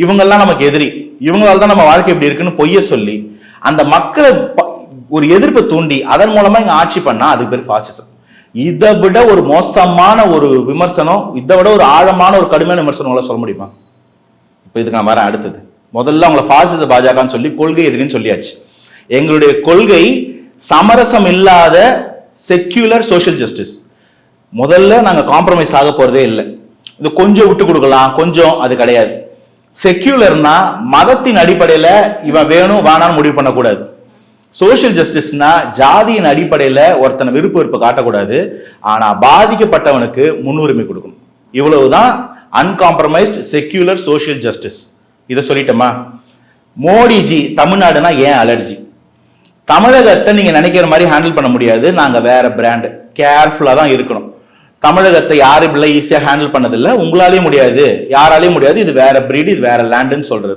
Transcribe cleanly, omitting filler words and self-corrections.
இவங்கெல்லாம் நமக்கு எதிரி, இவங்களால தான் நம்ம வாழ்க்கை இப்படி இருக்குன்னு பொய்ய சொல்லி அந்த மக்களை ஒரு எதிர்ப்பை தூண்டி அதன் மூலமா இங்க ஆட்சி பண்ணா அதுக்கு பேர் பாசிசம். இதை விட ஒரு மோசமான ஒரு விமர்சனம், இதை விட ஒரு ஆழமான ஒரு கடுமையான விமர்சனம் சொல்ல முடியுமா? இப்ப இதுக்கு நான் வரேன். அடுத்தது, முதல்ல அவங்களை பாசிச பாஜகன்னு சொல்லி கொள்கை எதிரின்னு சொல்லியாச்சு. எங்களுடைய கொள்கை சமரசம் இல்லாத செக்யூலர் சோசியல் ஜஸ்டிஸ். முதல்ல நாங்க காம்ப்ரமைஸ் ஆக போறதே இல்லை. இது கொஞ்சம் விட்டு கொடுக்கலாம், கொஞ்சம், அது கிடையாது. செக்யூலர்னா மதத்தின் அடிப்படையில இவன் வேணும் வேணான்னு முடிவு பண்ணக்கூடாது. சோசியல் ஜஸ்டிஸ்னா ஜாதியின் அடிப்படையில ஒருத்தனை விருப்ப வெறுப்பு காட்டக்கூடாது, ஆனா பாதிக்கப்பட்டவனுக்கு முன்னுரிமை கொடுக்கணும். இவ்வளவுதான் அன்காம்ப்ரமைஸ்ட் செக்யூலர் சோசியல் ஜஸ்டிஸ். இதை சொல்லிட்டோமா? மோடிஜி தமிழ்நாடுனா ஏன் அலர்ஜி? தமிழகத்தை நீங்க நினைக்கிற மாதிரி ஹேண்டில் பண்ண முடியாது, நாங்க வேற பிராண்ட், கேர்ஃபுல்லா தான் இருக்கணும். தமிழகத்தை யாரும் இப்படி ஈஸியா ஹேண்டில் பண்ணதில்லை, உங்களாலேயும் முடியாது, யாராலையும் முடியாது, இது வேற பிரீடு, இது வேற லேண்டுன்னு சொல்றது.